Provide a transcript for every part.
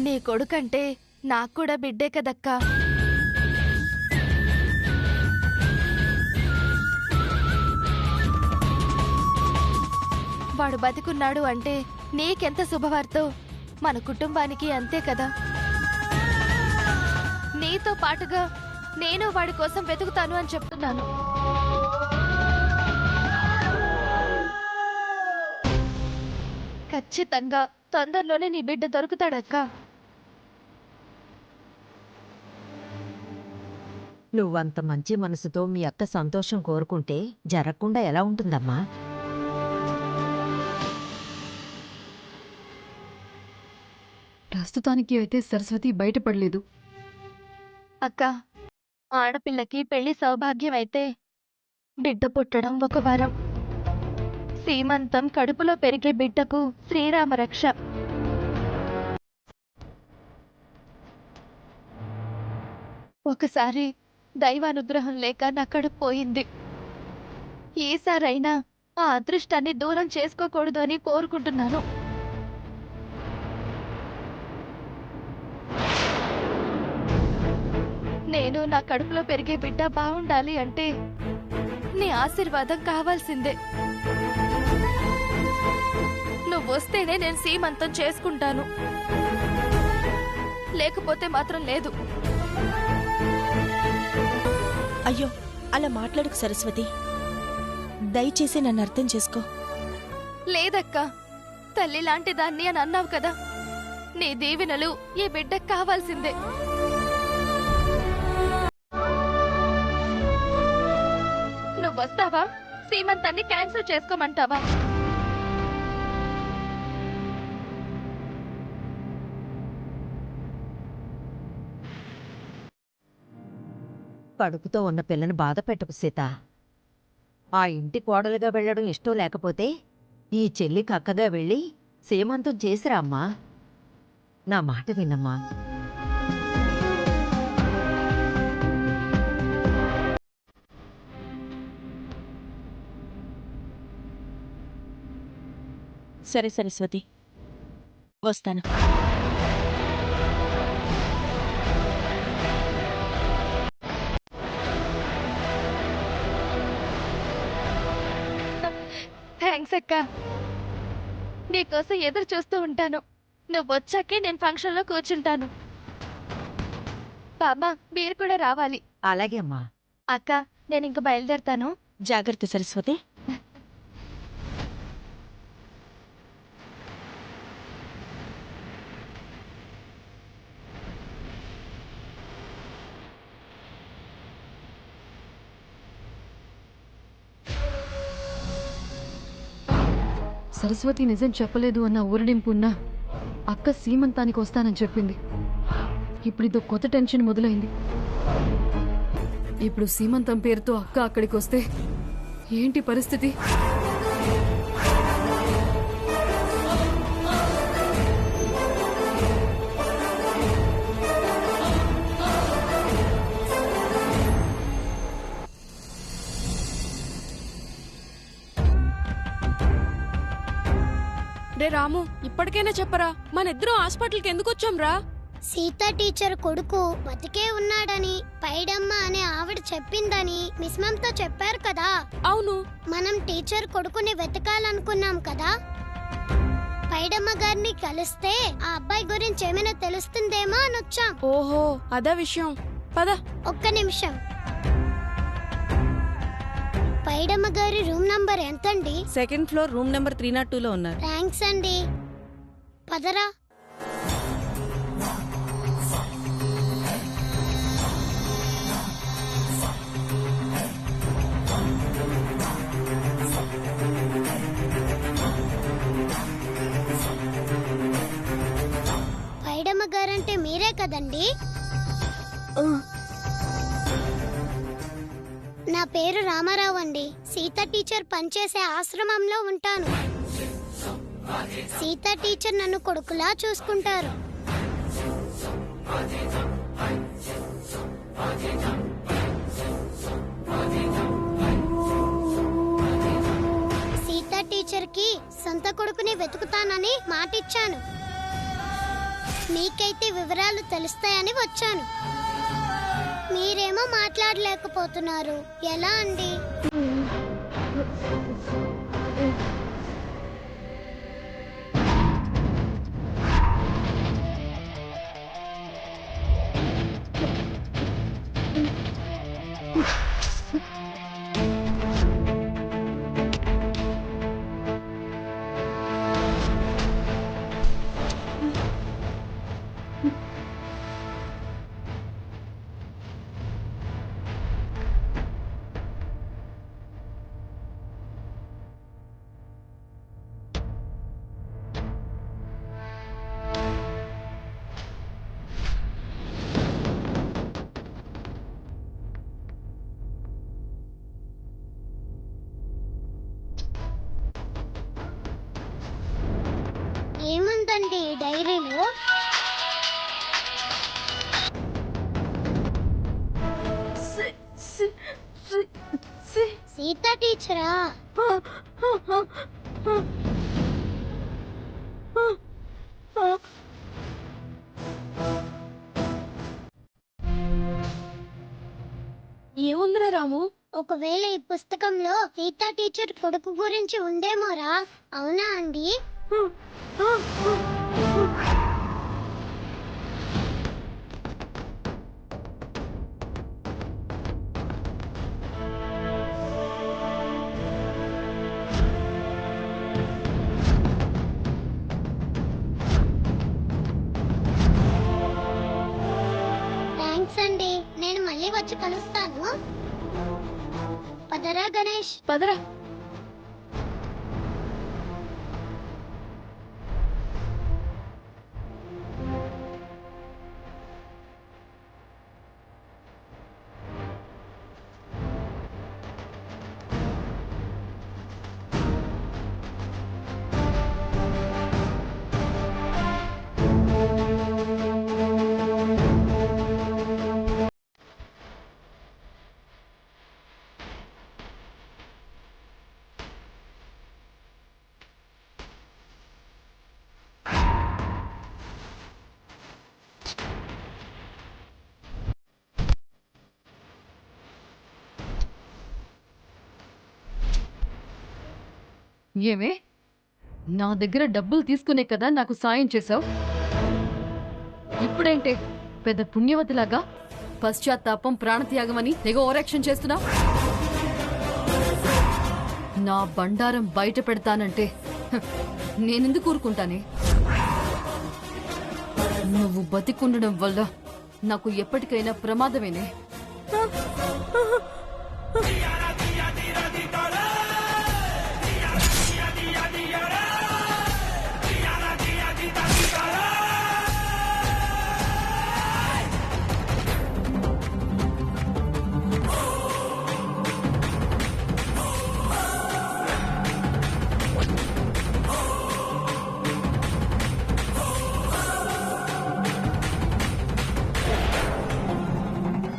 నీ కొడుకంటే నాకు కూడా బిడ్డే కదక్కా. వాడు బతికున్నాడు అంటే నీకెంత శుభవార్తో మన కుటుంబానికి అంతే కదా. నీతో పాటుగా నేను వాడి కోసం వెతుకుతాను అని చెప్తున్నాను. ఖచ్చితంగా తొందరలోనే నీ బిడ్డ దొరుకుతాడక్కా. నువ్వంత మంచి మనసుతో మీ అక్క సంతోషం కోరుకుంటే జరగకుండా ఎలా ఉంటుందమ్మా? ప్రస్తుతానికి అయితే సరస్వతి బయటపడలేదు. అక్క, ఆడపిల్లకి పెళ్లి సౌభాగ్యం అయితే బిడ్డ పుట్టడం ఒక వరం. సీమంతం కడుపులో పెరిగే బిడ్డకు శ్రీరామ రక్ష. ఒకసారి దైవానుగ్రహం లేక నా కడుపు పోయింది. ఈసారైనా ఆ అదృష్టాన్ని దూరం చేసుకోకూడదు అని కోరుకుంటున్నాను. నేను నా కడుపులో పెరిగే బిడ్డ బాగుండాలి అంటే నీ ఆశీర్వాదం కావాల్సిందే. నువ్వు వస్తేనే నేను సీమంతం చేసుకుంటాను, లేకపోతే మాత్రం లేదు. అయ్యో, అలా మాట్లాడుకు సరస్వతి. దయచేసి నన్ను అర్థం చేసుకో. లేదక్కా, తల్లి లాంటి దాన్ని అని అన్నావు కదా. నీ దీవెనలు ఈ బిడ్డకు కావాల్సిందే. నువ్వు వస్తావా? సీమంతాన్ని క్యాన్సిల్ చేసుకోమంటావా? కడుపుతో ఉన్న పిల్లని బాధ పెట్టకు సీత. ఆ ఇంటి కోడలుగా వెళ్ళడం ఇష్టం లేకపోతే ఈ చెల్లికి అక్కగా వెళ్ళి సీమంతం చేసిరా అమ్మా. నా మాట వినమ్మా. సరే సరస్వతి, వస్తాను. థ్యాంక్స్ అక్క. నీకోసం ఎదురు చూస్తూ ఉంటాను. నువ్వు వచ్చాకే నేను ఫంక్షన్లో కూర్చుంటాను. బాబా, మీరు కూడా రావాలి. అలాగే అమ్మా. అక్క, నేను ఇంక బయలుదేరుతాను. జాగ్రత్త సరస్వతి. సరస్వతి నిజం చెప్పలేదు అన్న ఊరడింపు ఉన్న అక్క సీమంతానికి వస్తానని చెప్పింది. ఇప్పుడు ఇదో కొత్త టెన్షన్ మొదలైంది. ఇప్పుడు సీమంతం పేరుతో అక్క అక్కడికి వస్తే ఏంటి పరిస్థితి? రే రాము, ఇప్పటికైనా చెప్పరా, మన ఇద్దరం హాస్పిటల్కి ఎందుకు వచ్చాం రా? సీత టీచర్ కొడుకు బతికే ఉన్నాడని పైడమ్మ అనే ఆవిడ చెప్పిందని మిస్ మమత చెప్పారు కదా. అవును, మనం టీచర్ కొడుకుని వెతకాలనుకున్నాం కదా. పైడమ్మ గారిని కలిస్తే ఆ అబ్బాయి గురించి ఏమైనా తెలుస్తుందేమో అని వచ్చాం. ఓహో, అదా విషయం. పద. ఒక్క నిమిషం. పైడమ్మ గారి రూమ్ నంబర్ ఎంతండి? సెకండ్ ఫ్లోర్, రూమ్ నెంబర్ 302లో ఉన్నారు. థ్యాంక్స్ అండి. పదరా. పైడమ్మ గారంటే మీరే కదండి? నా పేరు రామారావు అండి. సీత టీచర్ పనిచేసే ఆశ్రమంలో ఉంటాను. సీత టీచర్ నన్ను కొడుకులా చూసుకుంటారు. సీత టీచర్ కి సొంత కొడుకుని వెతుకుతానని మాటిచ్చాను. మీకైతే వివరాలు తెలుస్తాయని వచ్చాను. మీరేమో మాట్లాడలేకపోతున్నారు. ఎలా అండి? ఏముందండి ఈ డైరీలో? సీతా టీచరా? ఏముందిరా రాము? ఒకవేళ ఈ పుస్తకంలో సీతా టీచర్ కొడుకు గురించి ఉందేమోరా. అవునా అండి? థ్యాంక్స్ అండి. నేను మళ్ళీ వచ్చి కలుస్తాను. పదరా గణేష్. పదరా. ఏమే, నా దగ్గర డబ్బులు తీసుకునే కదా నాకు సాయం చేశావు. ఇప్పుడేంటే పెద్ద పుణ్యవతిలాగా పశ్చాత్తాపం ప్రాణత్యాగం అని తెగ ఓరాక్షన్ చేస్తున్నావు. నా బండారం బయట పెడతానంటే నేనెందుకు ఊరుకుంటానే? నువ్వు బతికుండడం వల్ల నాకు ఎప్పటికైనా ప్రమాదమేనే.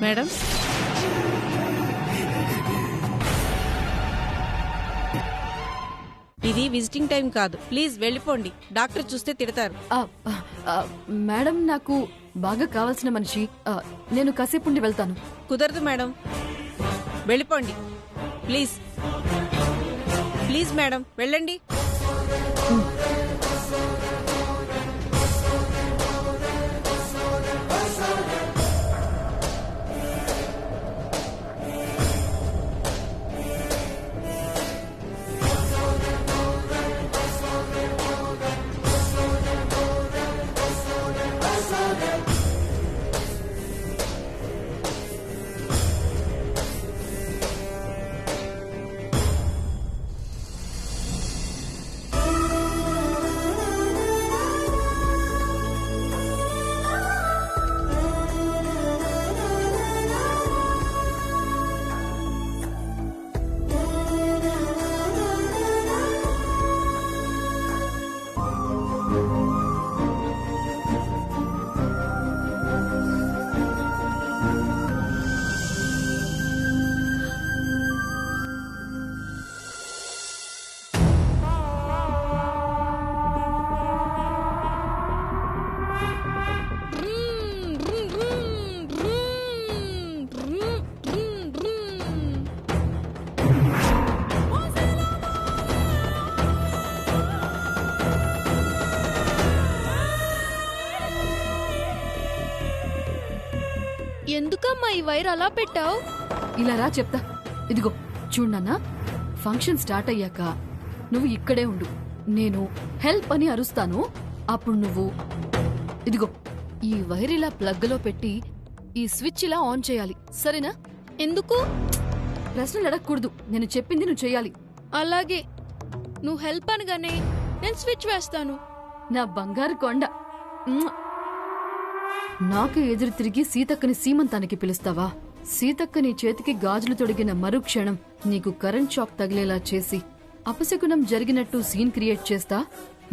మేడం, ఇది విజిటింగ్ టైం కాదు. ప్లీజ్ వెళ్ళిపోండి. డాక్టర్ చూస్తే తిడతారు. మేడం, నాకు బాగా కావాల్సిన మనిషి. నేను కాసేపు ఉండి వెళ్తాను. కుదరదు మేడం, వెళ్ళిపోండి. ప్లీజ్ ప్లీజ్ మేడం, వెళ్ళండి. ఎందుకమ్మా ఈ వైర్ అలా పెట్టావు? ఇలా రా చెప్తా. ఇదిగో చూడన్నా, ఫంక్షన్ స్టార్ట్ అయ్యాక నువ్వు ఇక్కడే ఉండు. నేను హెల్ప్ అని అరుస్తాను. అప్పుడు నువ్వు ఇదిగో ఈ వైర్ ఇలా ప్లగ్లో పెట్టి ఈ స్విచ్ ఇలా ఆన్ చేయాలి, సరేనా? ఎందుకు? ప్రశ్నలు అడగకూడదు. నేను చెప్పింది నువ్వు చేయాలి. అలాగే, నువ్వు హెల్ప్ అనగానే నేను స్విచ్ వేస్తాను. నా బంగారు కొండ. మ్మ్. నాకు ఎదురు తిరిగి సీతక్కని సీమంతానికి పిలుస్తావా? సీతక్క నీ చేతికి గాజులు తొడిగిన మరుక్షణం నీకు కరెంట్ షాక్ తగిలేలా చేసి అపశకునం జరిగినట్టు సీన్ క్రియేట్ చేస్తా.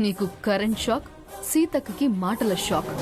నీకు కరెంట్ షాక్, సీతక్కకి మాటల షాక్.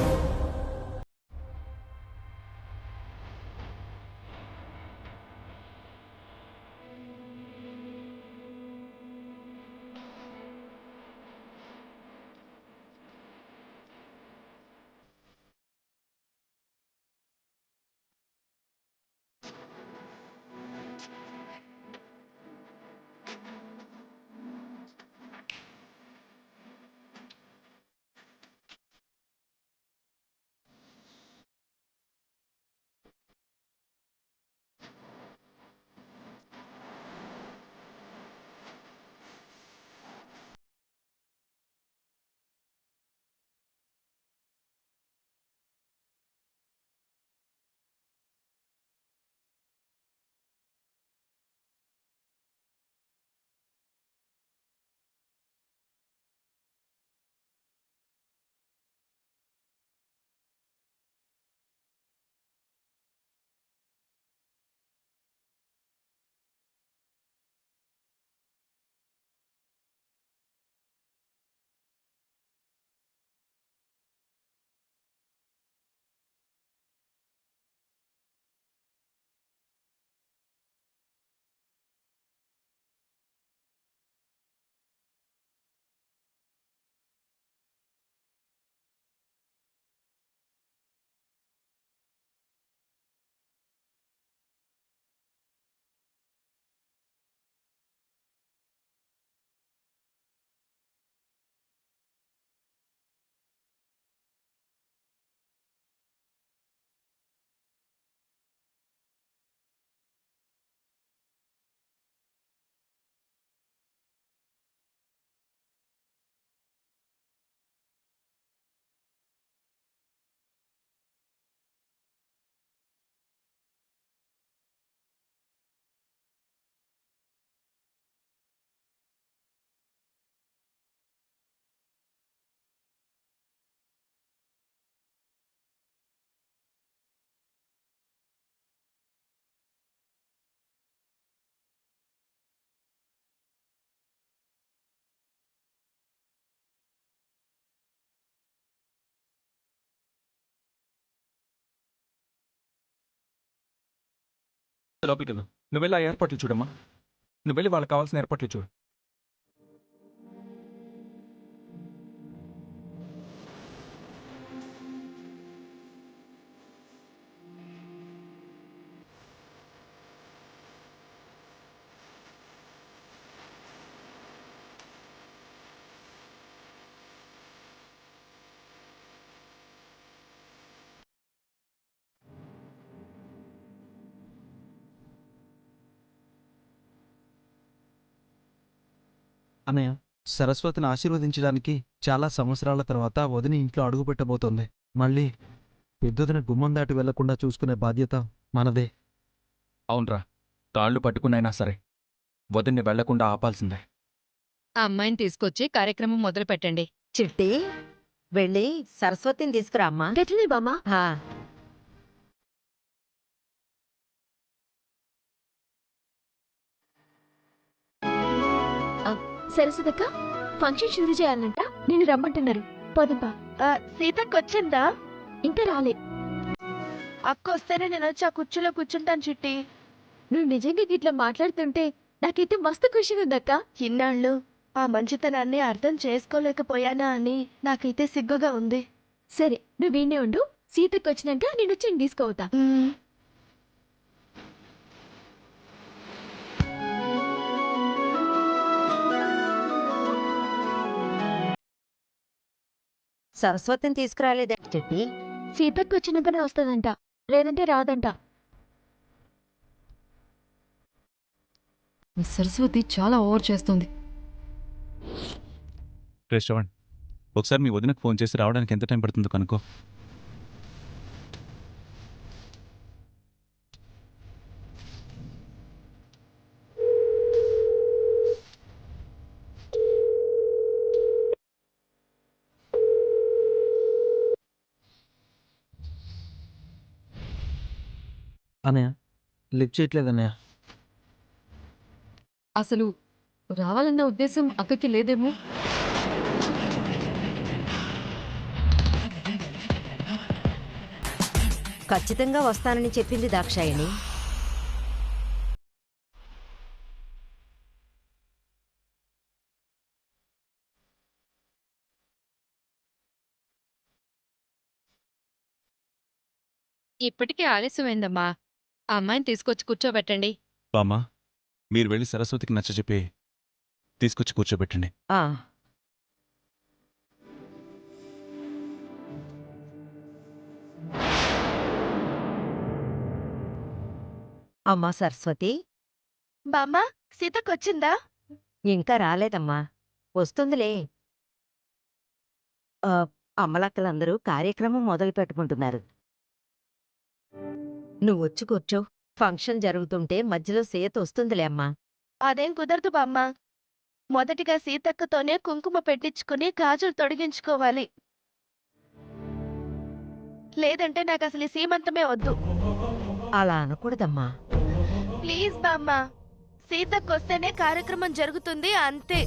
లోపలికి వెళ్ళు. నువ్వు వెళ్ళి ఆ ఏర్పాట్లు చూడమ్మా. నువ్వు వెళ్ళి వాళ్ళకి కావాల్సిన ఏర్పాట్లు చూడు. అన్నయ్య, సరస్వతిని ఆశీర్వదించడానికి చాలా సంవత్సరాల తర్వాత వదిన ఇంట్లో అడుగుపెట్టబోతోంది. మళ్ళీ పెద్దదిన గుమ్మం దాటి వెళ్లకుండా చూసుకునే బాధ్యత మనదే. అవునరా, తాళ్ళు పట్టుకున్నైనా సరే వదిన్ని వెళ్లకుండా ఆపాల్సిందే. ఆ అమ్మాయిని తీసుకొచ్చి కార్యక్రమం మొదలు పెట్టండి. చిట్టి, వెళ్ళి సరస్వతిని తీసుకురా అమ్మా. గట్లనే బామ్మా. హా. సరస్వతక్క, ఫంక్షన్ షురూ చేయాలంట. నేను రమ్మంటున్నారు. పోదంపా. సీతక్క వచ్చిందా? ఇంకా రాలే. అక్క వస్తేనే నేను వచ్చి ఆ కుర్చీలో కూర్చుంటాను చిట్టి. నువ్వు నిజంగా ఇట్లా మాట్లాడుతుంటే నాకైతే మస్తు ఖుషిగా ఉందక్క. ఇన్నాళ్ళు ఆ మంచితనాన్ని అర్థం చేసుకోలేకపోయానా అని నాకైతే సిగ్గుగా ఉంది. సరే, నువ్వు వీణే ఉండు. సీతకు వచ్చినాక నేను వచ్చి తీసుకోవతా. సరస్వతిని తీసుకురాలేదే చిట్టి? సీతకు వచ్చినాకనే వస్తుందంట, లేదంటే రాదంట. మీ సరస్వతి చాలా ఓవర్ చేస్తుంది. శ్రవణ్, ఒకసారి మీ వదినకు ఫోన్ చేసి రావడానికి ఎంత టైం పడుతుందో కనుక్కో. అన్నయ్య లిఫ్ట్ చేయట్లేదు అన్నయ్య. అసలు రావాలన్న ఉద్దేశం అక్కకి లేదేమో. ఖచ్చితంగా వస్తానని చెప్పింది దాక్షాయణి. ఇప్పటికే ఆలస్యమైందమ్మా. ఆ అమ్మాయిని తీసుకొచ్చి కూర్చోబెట్టండి. బామ్మ, మీరు వెళ్ళి సరస్వతికి నచ్చజెప్పి తీసుకొచ్చి కూర్చోబెట్టండి. ఆ అమ్మా సరస్వతి, బామ్మ, సీతకొచ్చిందా? ఇంకా రాలేదమ్మా, వస్తుందిలే. ఆ, అమ్మలక్కలందరూ కార్యక్రమం మొదలు పెట్టుకుంటున్నారు. నువ్వొచ్చి కూర్చో. ఫంక్షన్ జరుగుతుంటే మధ్యలో సీత వస్తుందిలే అమ్మా. అదేం కుదరదు బామ్మ. మొదటిగా సీతక్కతోనే కుంకుమ పెట్టించుకుని గాజులు తొడిగించుకోవాలి. లేదంటే నాకు అసలు ఈ సీమంతమే వద్దు. అలా అనకూడదమ్మా. ప్లీజ్ బామ్మ, సీతక్కొస్తేనే కార్యక్రమం జరుగుతుంది, అంతే.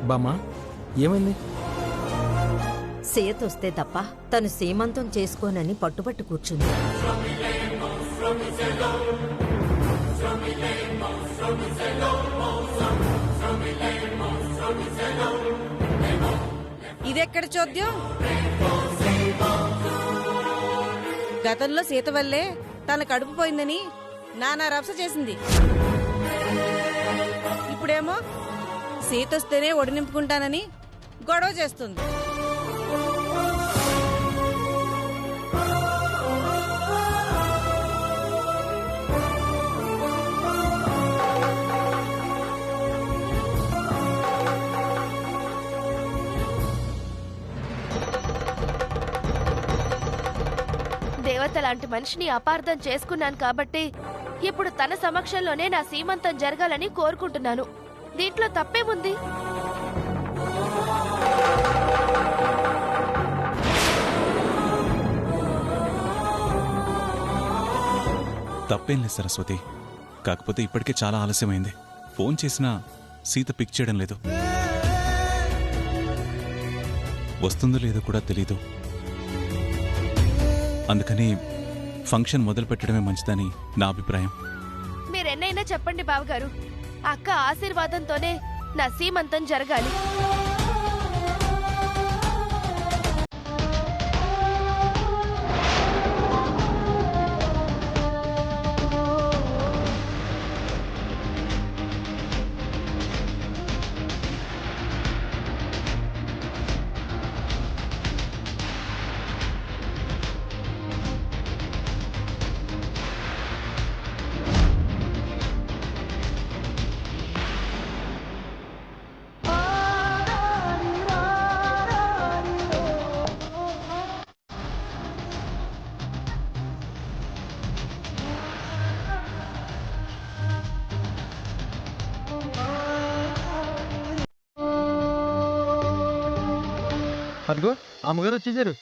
బామ్మ ఏమైంది? సీత వస్తే తప్ప తను సీమంతం చేసుకోనని పట్టుబట్టు కూర్చుంది. ఇదెక్కడ చోద్యం? గతంలో సీత వల్లే తన కడుపు పోయిందని నానా రభస చేసింది. ఇప్పుడేమో సీత వస్తేనే ఒడి నింపుకుంటానని గొడవ చేస్తుంది. దేవత లాంటి మనిషిని అపార్థం చేసుకున్నాను కాబట్టి ఇప్పుడు తన సమక్షంలోనే నా సీమంతం జరగాలని కోరుకుంటున్నాను. దీంట్లో తప్పేముంది? తప్పేం లేదు సరస్వతి. కాకపోతే ఇప్పటికే చాలా ఆలస్యమైంది. ఫోన్ చేసినా సీత పిక్ చేయడం లేదు. వస్తుందో లేదో కూడా తెలీదు. అందుకని ఫంక్షన్ మొదలు పెట్టడమే మంచిదని నా అభిప్రాయం. మీరెన్నైనా చెప్పండి బావగారు, అక్క ఆశీర్వాదంతోనే నా సీమంతం జరగాలి. అదిగో అమ్మగారు వచ్చేసారు.